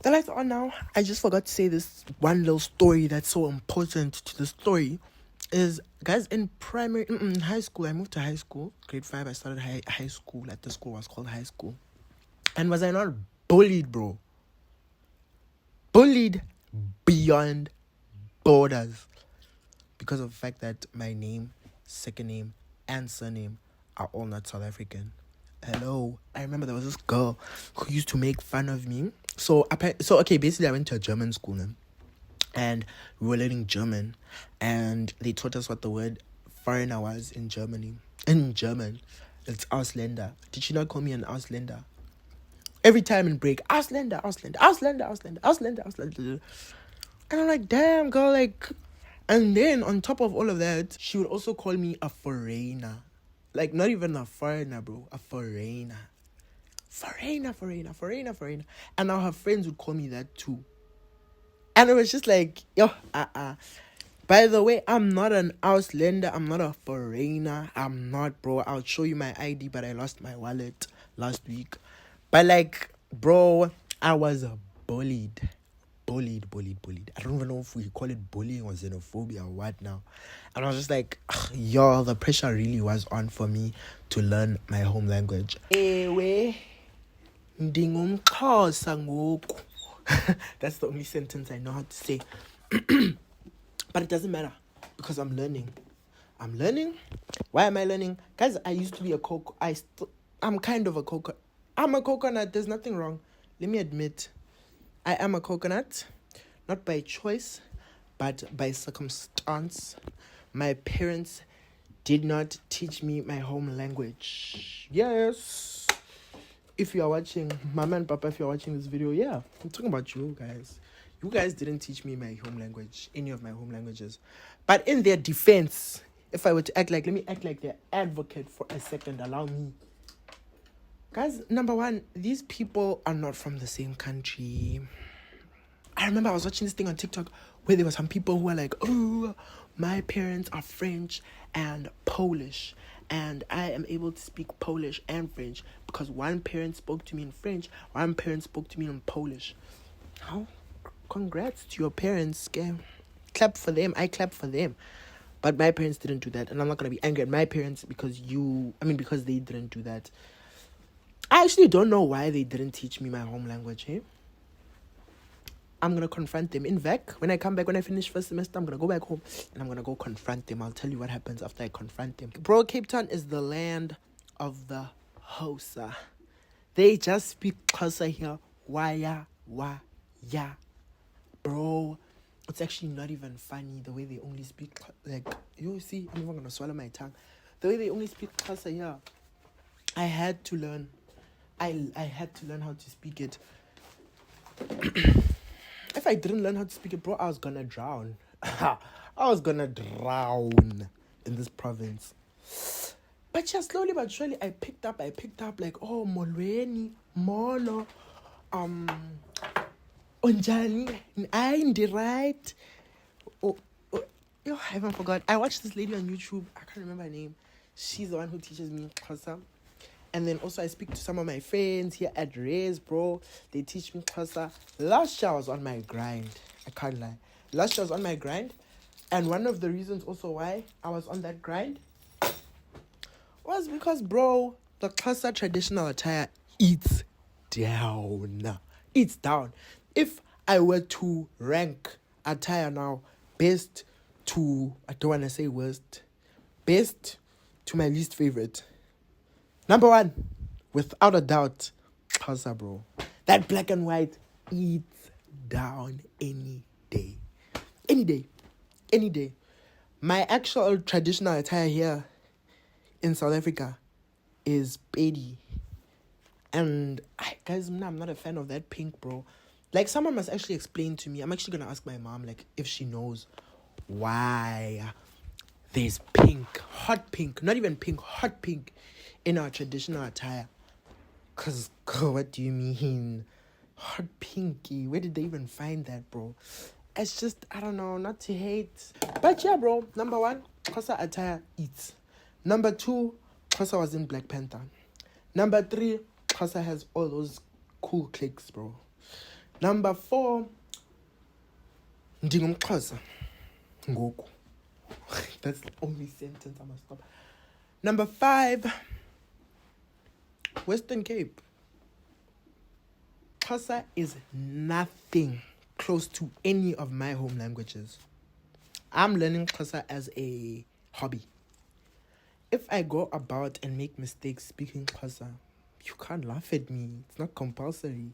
The lights are on now. I just forgot to say this one little story that's so important to the story. Is, guys, in high school, I moved to high school. Grade 5, I started high school. At the school was called high school. And was I not bullied, bro? Bullied beyond borders. Because of the fact that my name, second name, and surname are all not South African. Hello. I remember there was this girl who used to make fun of me. So okay, basically I went to a German school then. And we were learning German. And they taught us what the word foreigner was in Germany. In German, it's Ausländer. Did she not call me an Ausländer? Every time in break, Ausländer, Ausländer, Ausländer, Ausländer, Ausländer, Ausländer. And I'm like, damn, girl, like... And then, on top of all of that, she would also call me a foreigner. Like, not even a foreigner, bro. A foreigner. Foreigner. And now her friends would call me that too. And it was just like, yo, By the way, I'm not an Ausländer. I'm not a foreigner. I'm not, bro. I'll show you my ID, but I lost my wallet last week. But, like, bro, I was bullied. Bullied. I don't even know if we call it bullying or xenophobia or what now. And I was just like, yo, the pressure really was on for me to learn my home language. Ewe, ndingumXhosa ngoku. That's the only sentence I know how to say. But it doesn't matter because I'm learning. Why am I learning? Guys, I used to be a coconut. I'm kind of a coconut. I'm a coconut. There's nothing wrong. Let me admit. I am a coconut, not by choice, but by circumstance. My parents did not teach me my home language. Yes. If you are watching, Mama and Papa, if you are watching this video, yeah, I'm talking about you guys. You guys didn't teach me my home language, any of my home languages. But in their defense, if I were to let me act like their advocate for a second, allow me. Guys, number one, these people are not from the same country. I remember I was watching this thing on TikTok where there were some people who were like, oh, my parents are French and Polish. And I am able to speak Polish and French because one parent spoke to me in French, one parent spoke to me in Polish. How? Congrats to your parents, okay? Clap for them. I clap for them. But my parents didn't do that. And I'm not going to be angry at my parents because they didn't do that. I actually don't know why they didn't teach me my home language, hey? I'm going to confront them. In fact, when I come back, when I finish first semester, I'm going to go back home and I'm going to go confront them. I'll tell you what happens after I confront them. Bro, Cape Town is the land of the Xhosa. They just speak Xhosa here. Waya. Bro, it's actually not even funny the way they only speak, like, you see, I'm even going to swallow my tongue. The way they only speak Xhosa here. I had to learn. I had to learn how to speak it. If I didn't learn how to speak it, bro, I was gonna drown. I was gonna drown in this province. But just slowly but surely, I picked up like, oh, molweni, molo, onjani, indi right. Oh, I haven't forgot. I watched this lady on YouTube. I can't remember her name. She's the one who teaches me Xhosa. And then also I speak to some of my friends here at Ray's, bro. They teach me Xhosa. Last year I was on my grind. I can't lie. Last year I was on my grind. And one of the reasons also why I was on that grind was because, bro, the Xhosa traditional attire eats down. It's down. If I were to rank attire now, best to, I don't want to say worst, best to my least favorite. Number one, without a doubt, Xhosa, bro. That black and white eats down any day. Any day. My actual traditional attire here in South Africa is pedi. And guys, I'm not a fan of that pink, bro. Like, someone must actually explain to me. I'm actually going to ask my mom, like, if she knows why there's pink, hot pink, not even pink, hot pink in our traditional attire. Because, what do you mean? Hot pinky. Where did they even find that, bro? It's just, I don't know, not to hate. But yeah, bro. Number one, Xhosa attire eats. Number two, Xhosa was in Black Panther. Number three, Xhosa has all those cool clicks, bro. Number 4, ndingumXhosa ngoku. That's the only sentence I must stop. Number 5, Western Cape. Xhosa is nothing close to any of my home languages. I'm learning Xhosa as a hobby. If I go about and make mistakes speaking Xhosa, you can't laugh at me. It's not compulsory.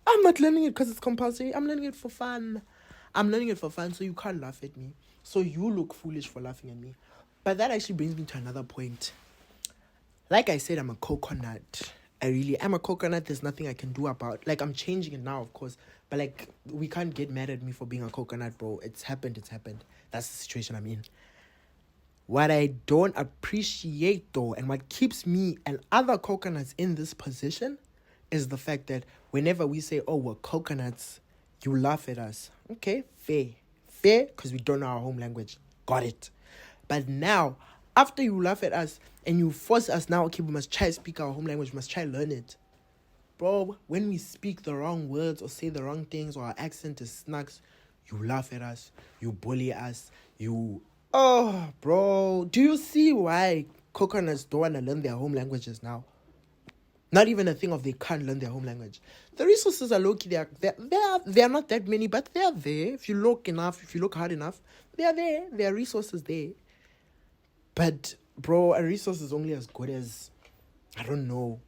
I'm not learning it because it's compulsory. I'm learning it for fun. So you can't laugh at me. So you look foolish for laughing at me. But that actually brings me to another point. Like I said, I'm a coconut. I really am a coconut. There's nothing I can do about. Like, I'm changing it now, of course. But, like, we can't get mad at me for being a coconut, bro. It's happened. That's the situation I'm in. What I don't appreciate, though, and what keeps me and other coconuts in this position is the fact that whenever we say, oh, we're coconuts, you laugh at us. Okay, fair. Fair, because we don't know our home language. Got it. But now, after you laugh at us and you force us now, okay, we must try to speak our home language, we must try to learn it. Bro, when we speak the wrong words or say the wrong things or our accent is snacks, you laugh at us, you bully us, oh, bro, do you see why coconuts don't want to learn their home languages now? Not even a thing of they can't learn their home language. The resources are low-key. They are not that many, but they are there. If you look enough, if you look hard enough, they are there. There are resources there. But, bro, a resource is only as good as, I don't know,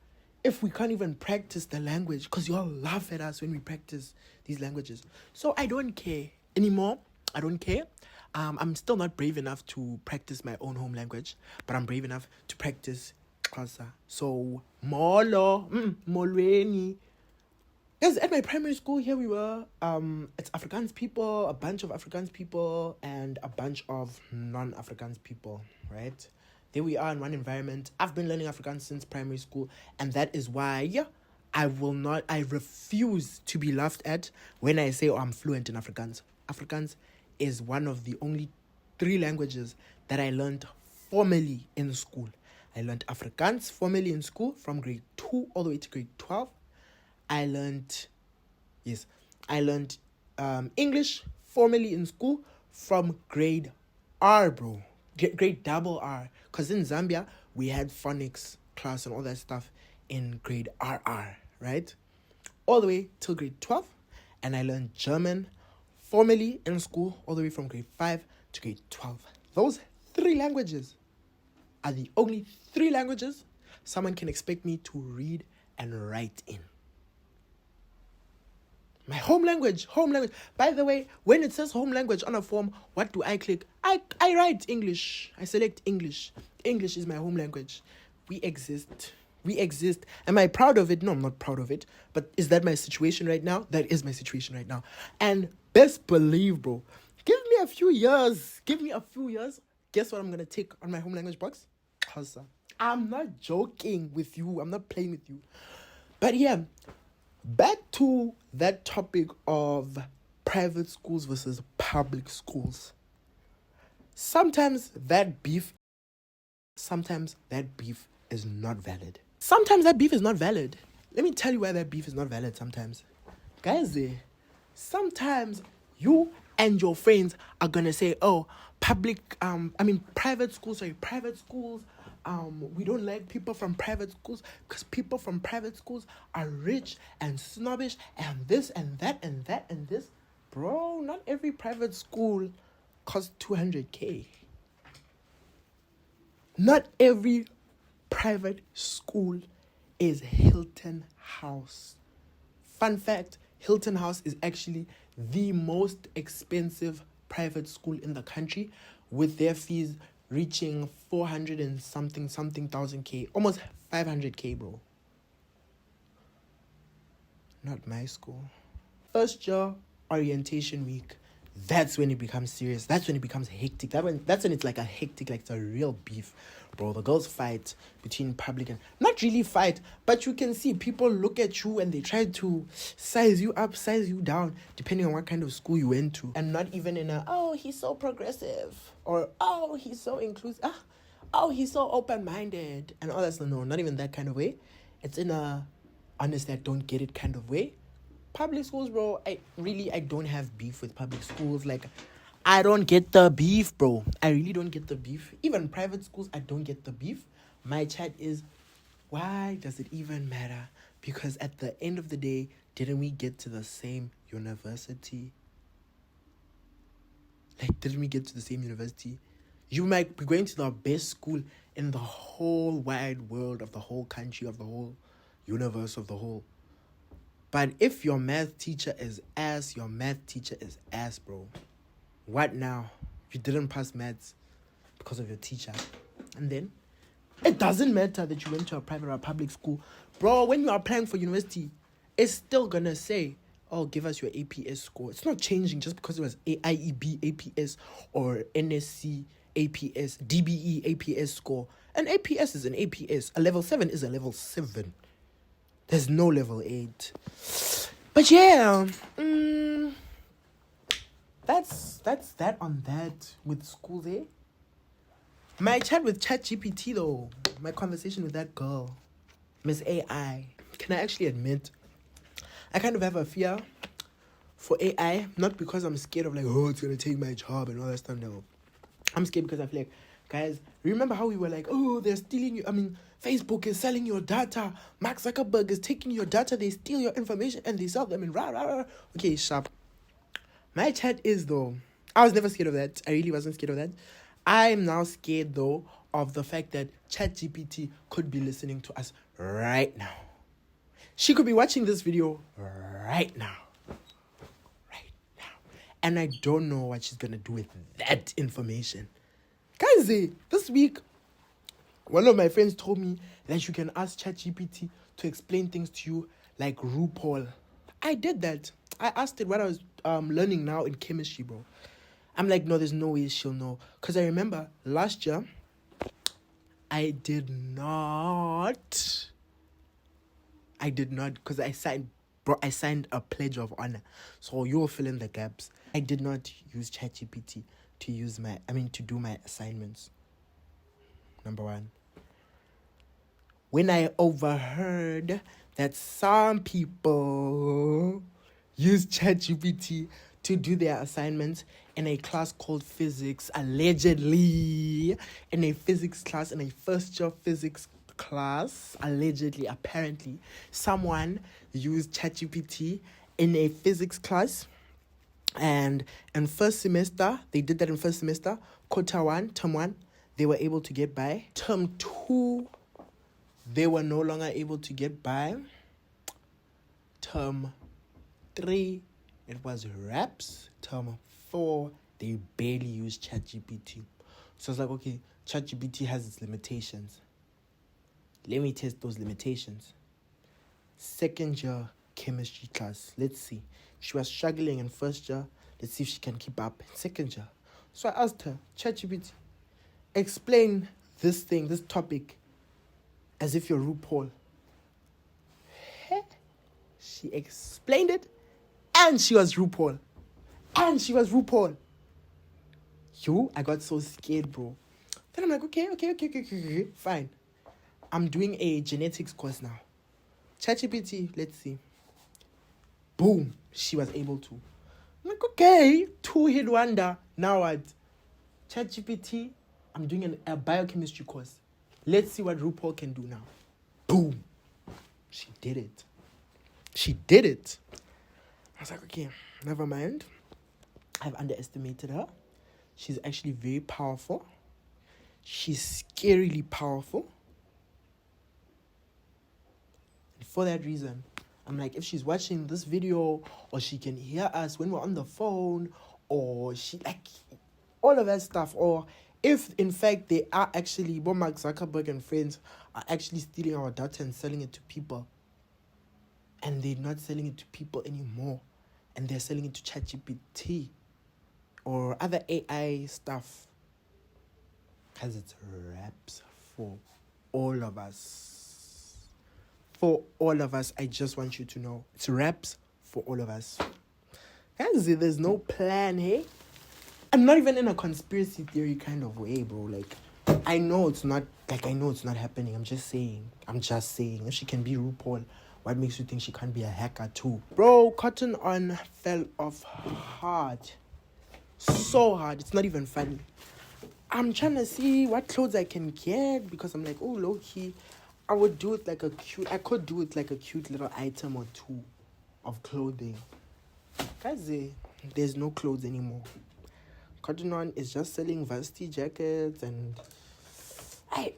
if we can't even practice the language, because you all laugh at us when we practice these languages. So I don't care anymore. I don't care. I'm still not brave enough to practice my own home language, but I'm brave enough to practice Xhosa. So, molweni. Yes, at my primary school, here we were. It's Afrikaans people, a bunch of Afrikaans people, and a bunch of non-Afrikaans people, right? There we are in one environment. I've been learning Afrikaans since primary school, and that is why I refuse to be laughed at when I say, oh, I'm fluent in Afrikaans. Afrikaans is one of the only 3 languages that I learned formally in school. I learned Afrikaans formally in school from grade 2 all the way to grade 12. I learned English formally in school from grade R, bro. Grade double R. Because in Zambia, we had phonics class and all that stuff in grade RR, right? All the way till grade 12. And I learned German formally in school all the way from grade 5 to grade 12. Those 3 languages are the only 3 languages someone can expect me to read and write in. My home language. By the way, when it says home language on a form, what do I click? I write English. I select English. English is my home language. We exist. Am I proud of it? No, I'm not proud of it. But is that my situation right now? That is my situation right now. And best believe, bro, give me a few years. Guess what I'm going to take on my home language box? Xhosa. I'm not joking with you. I'm not playing with you. But yeah, back to that topic of private schools versus public schools. Sometimes that beef is not valid. Let me tell you why that beef is not valid sometimes. Guys, sometimes you and your friends are going to say, oh, private schools, we don't like people from private schools because people from private schools are rich and snobbish and this and that and that and this. Bro, not every private school costs 200K. Not every private school is Hilton House. Fun fact, Hilton House is actually the most expensive private school in the country, with their fees reaching 400 and something thousand K, almost 500K, bro. Not my school. First year orientation week, that's when it becomes serious. That's when it becomes hectic. That's when it's like a hectic, like it's a real beef, bro. The girls fight between public and not really fight, but you can see people look at you and they try to size you up, size you down, depending on what kind of school you went to. And not even in a, oh, he's so progressive, or oh, he's so inclusive, oh, he's so open-minded, and all that. No, not even that kind of way. It's in a honestly, I don't get it kind of way. public schools, bro, I don't have beef with public schools. Like, I don't get the beef, bro. I really don't get the beef. Even private schools, I don't get the beef. My chat is, why does it even matter? Because at the end of the day, didn't we get to the same university? Like, didn't we get to the same university? You might be going to the best school in the whole wide world, of the whole country, of the whole universe, of the whole. But if your math teacher is ass, your math teacher is ass, bro. What now? You didn't pass maths because of your teacher. And then, it doesn't matter that you went to a private or a public school. Bro, when you are applying for university, it's still gonna say, oh, give us your APS score. It's not changing just because it was IEB APS or NSC APS, DBE APS score. An APS is an APS. A level 7 is a level 7. There's no level 8. But yeah, that's that on that with schools, eh? My chat with ChatGPT though, my conversation with that girl, Miss AI. Can I actually admit, I kind of have a fear for AI, not because I'm scared of like, oh, it's gonna take my job and all that stuff. No, I'm scared because I feel like, guys, remember how we were like, oh, they're stealing you. I mean, Facebook is selling your data. Mark Zuckerberg is taking your data. They steal your information and they sell them and rah, rah, rah. Okay, sharp. My chat is, though, I was never scared of that. I really wasn't scared of that. I'm now scared, though, of the fact that ChatGPT could be listening to us right now. She could be watching this video right now. Right now. And I don't know what she's going to do with that information. Guys, this week, one of my friends told me that you can ask ChatGPT to explain things to you like RuPaul. I did that. I asked it what I was learning now in chemistry, bro. I'm like, no, there's no way she'll know. Because I remember last year, I did not, because I signed a pledge of honor. So you'll fill in the gaps. I did not use ChatGPT to do my assignments. Number one. When I overheard that some people use ChatGPT to do their assignments in a class called physics, allegedly, in a physics class, in a first year physics class, allegedly, apparently, someone used ChatGPT in a physics class. And in first semester, they did that in first semester, quarter 1, term 1, they were able to get by. Term 2, they were no longer able to get by. Term 3, it was raps. Term 4, they barely used ChatGPT. So I was like, okay, ChatGPT has its limitations. Let me test those limitations. Second year chemistry class. Let's see. She was struggling in first year. Let's see if she can keep up in second year. So I asked her, ChatGPT, explain this topic, as if you're RuPaul. She explained it, and she was RuPaul. I got so scared, bro. Then I'm like, okay, fine. I'm doing a genetics course now. ChatGPT, let's see. Boom, she was able to. I'm like, okay, 2-hit wonder. Now what? ChatGPT, I'm doing a biochemistry course. Let's see what RuPaul can do now. Boom. She did it. I was like, okay, never mind. I've underestimated her. She's actually very powerful. She's scarily powerful. And for that reason, I'm like, if she's watching this video, or she can hear us when we're on the phone, or she, like, all of that stuff, or if, in fact, they are actually, Mark Zuckerberg and friends are actually stealing our data and selling it to people, and they're not selling it to people anymore, and they're selling it to ChatGPT or other AI stuff, because it's raps for all of us. For all of us, I just want you to know, it's raps for all of us. Guys, there's no plan, hey? I'm not even in a conspiracy theory kind of way, bro. Like, I know it's not happening. I'm just saying, if she can be RuPaul, What makes you think she can't be a hacker too? Bro, Cotton On fell off hard. So hard. It's not even funny. I'm trying to see what clothes I can get because I'm like, oh, low-key, I could do it like a cute little item or two of clothing. Guys, there's no clothes anymore. Cotton On is just selling varsity jackets and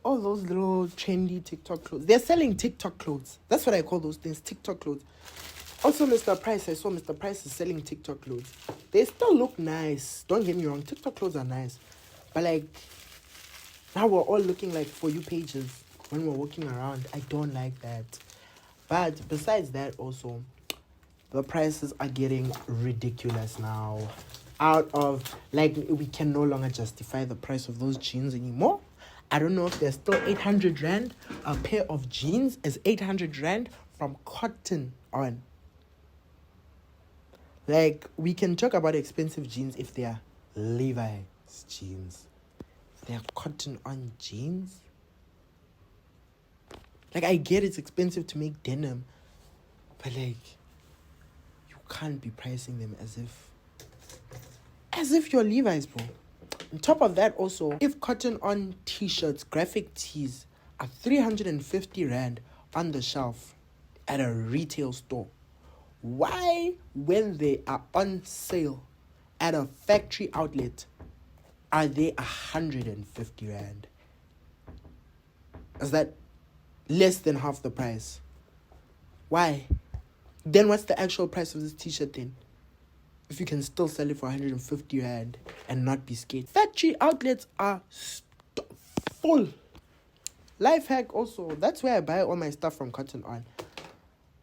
all those little trendy TikTok clothes. They're selling TikTok clothes. That's what I call those things, TikTok clothes. Also, Mr. Price, I saw Mr. Price is selling TikTok clothes. They still look nice. Don't get me wrong, TikTok clothes are nice. But like, now we're all looking like For You pages when we're walking around. I don't like that. But besides that also, the prices are getting ridiculous now. Out of, like, we can no longer justify the price of those jeans anymore. I don't know if they're still 800 Rand. A pair of jeans is 800 Rand from Cotton On. Like, we can talk about expensive jeans if they are Levi's jeans. If they are Cotton On jeans. Like, I get it's expensive to make denim. But, like, you can't be pricing them as if you're Levi's, bro. On top of that also, if Cotton On t-shirts, graphic tees are 350 Rand on the shelf at a retail store, why, when they are on sale at a factory outlet, are they 150 Rand? Is that less than half the price? Why? Then what's the actual price of this t-shirt then? If you can still sell it for 150 Rand and not be scared. Factory outlets are full. Life hack also. That's where I buy all my stuff from Cotton On.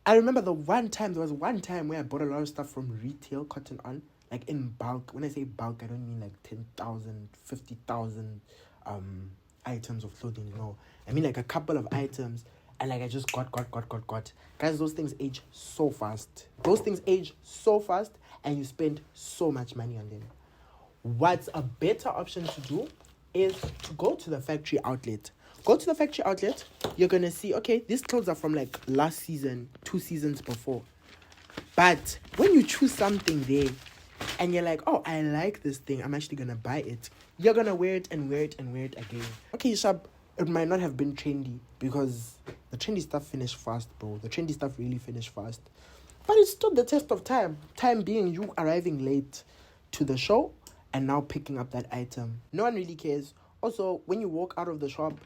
I remember there was one time where I bought a lot of stuff from retail Cotton On. Like in bulk. When I say bulk, I don't mean like 10,000, 50,000 items of clothing. No. I mean like a couple of items. And like I just got. Guys, those things age so fast. And you spend so much money on them. What's a better option to do is to go to the factory outlet. Go to the factory outlet. You're going to see, okay, these clothes are from like last season, 2 seasons before. But when you choose something there and you're like, oh, I like this thing, I'm actually going to buy it. You're going to wear it again. Okay, Shab, it might not have been trendy because the trendy stuff finished fast, bro. The trendy stuff really finished fast. But it stood the test of time. Time being you arriving late to the show and now picking up that item. No one really cares. Also, when you walk out of the shop,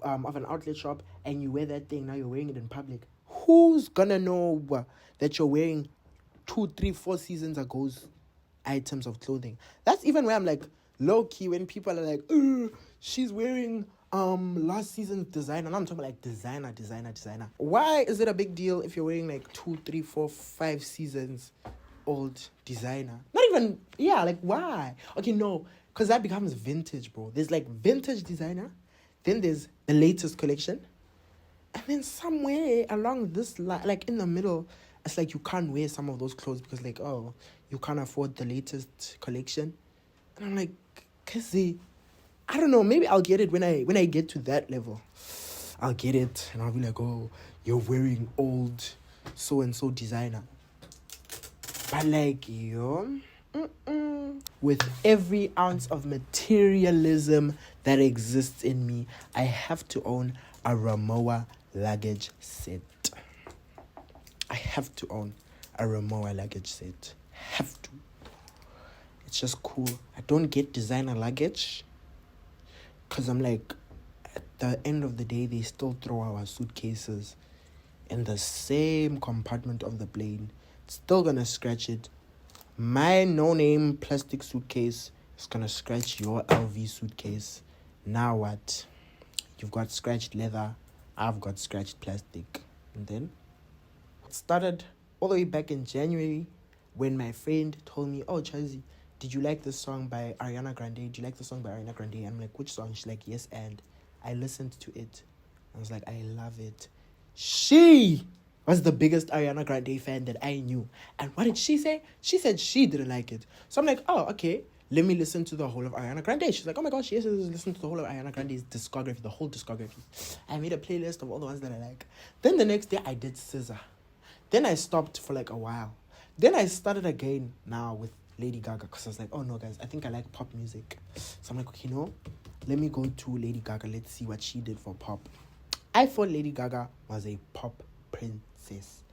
of an outlet shop, and you wear that thing, now you're wearing it in public. Who's gonna know that you're wearing 2, 3, 4 seasons ago's items of clothing? That's even where I'm like, low-key, when people are like, she's wearing last season's designer. And I'm talking like designer. Why is it a big deal if you're wearing like 2, 3, 4, 5 seasons old designer? Not even, like why? Okay, no, because that becomes vintage, bro. There's like vintage designer, then there's the latest collection, and then somewhere along this line, like in the middle, it's like you can't wear some of those clothes because like, oh, you can't afford the latest collection. And I'm like, I don't know, maybe I'll get it when I get to that level. I'll get it and I'll be like, oh, you're wearing old so-and-so designer. But like, with every ounce of materialism that exists in me, I have to own a Ramoa luggage set. Have to. It's just cool. I don't get designer luggage because I'm like, at the end of the day, they still throw our suitcases in the same compartment of the plane. It's still gonna scratch it. My no-name plastic suitcase is gonna scratch your LV suitcase. Now what? You've got scratched leather. I've got scratched plastic. And then it started all the way back in January when my friend told me, oh, Chazi, did you like this song by Ariana Grande? And I'm like, which song? She's like, yes, and I listened to it. I was like, I love it. She was the biggest Ariana Grande fan that I knew. And what did she say? She said she didn't like it. So I'm like, oh, okay, let me listen to the whole of Ariana Grande. She's like, oh my gosh, yes, listen to the whole of Ariana Grande's discography, the whole discography. I made a playlist of all the ones that I like. Then the next day, I did Scissor. Then I stopped for like a while. Then I started again now with Lady Gaga because I was like, oh no, guys, I think I like pop music. So I'm like, okay, let me go to Lady Gaga. Let's see what she did for pop. I thought Lady Gaga was a pop princess.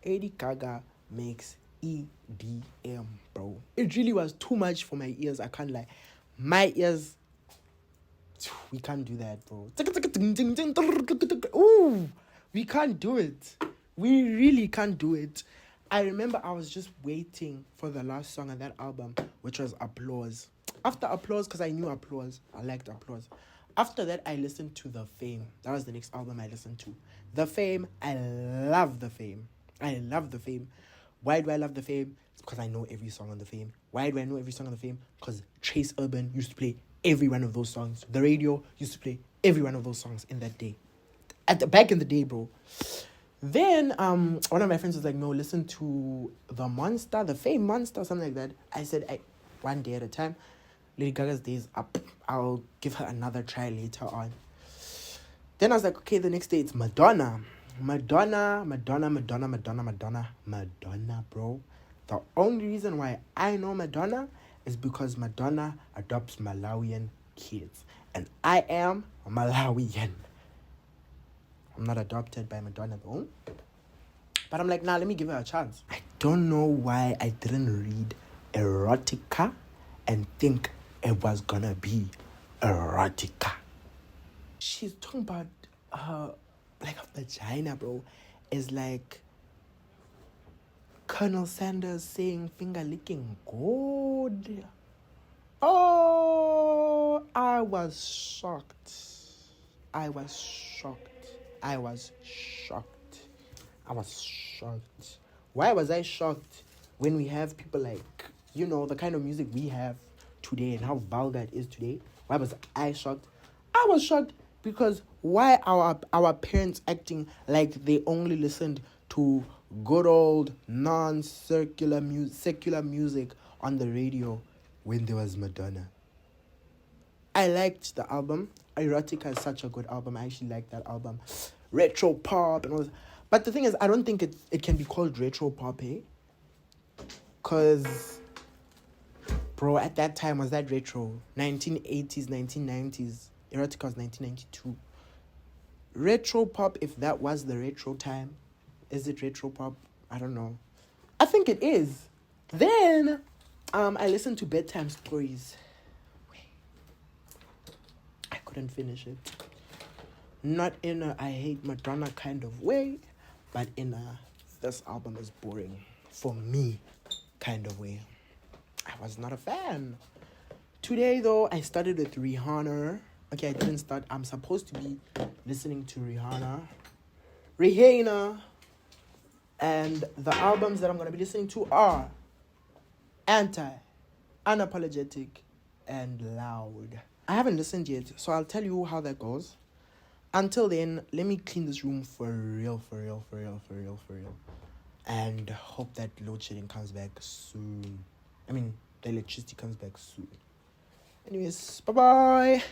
Lady Gaga makes EDM, bro. It really was too much for my ears. I can't lie. My ears, we can't do that, bro. Ooh, we can't do it. We really can't do it. I remember I was just waiting for the last song on that album, which was Applause. After Applause, because I knew Applause, I liked Applause. After that, I listened to The Fame. That was the next album I listened to. The Fame, I love The Fame. I love The Fame. Why do I love The Fame? It's because I know every song on The Fame. Why do I know every song on The Fame? Because Chase Urban used to play every one of those songs. The radio used to play every one of those songs in that day. Back in the day, bro. Then one of my friends was like, no, listen to The Fame Monster, something like that. I said, one day at a time. Lady Gaga's day is up. I'll give her another try later on. Then I was like, okay, the next day it's Madonna, bro. The only reason why I know Madonna is because Madonna adopts Malawian kids. And I am Malawian. I'm not adopted by Madonna though. But I'm like, nah, let me give her a chance. I don't know why I didn't read erotica and think it was gonna be erotica. She's talking about like a vagina, bro. It's like Colonel Sanders saying finger licking good. Oh, I was shocked. Why was I shocked when we have people like, the kind of music we have today and how vulgar it is today? Why was I shocked? I was shocked because why are our parents acting like they only listened to good old secular music on the radio when there was Madonna? I liked the album. Erotica is such a good album. I actually like that album. Retro pop and all this. But the thing is, I don't think it can be called retro pop, eh? Because, bro, at that time, was that retro? 1980s, 1990s. Erotica was 1992. Retro pop, if that was the retro time, is it retro pop? I don't know. I think it is. Then, I listened to bedtime stories. I couldn't finish it. Not in a I hate Madonna kind of way, but in a this album is boring for me kind of way. I was not a fan. Today though, I started with Rihanna. Okay, I didn't start. I'm supposed to be listening to Rihanna. And the albums that I'm going to be listening to are Anti, Unapologetic, and Loud. I haven't listened yet, so I'll tell you how that goes. Until then, let me clean this room for real. And hope that load shedding comes back soon. I mean, the electricity comes back soon. Anyways, bye-bye.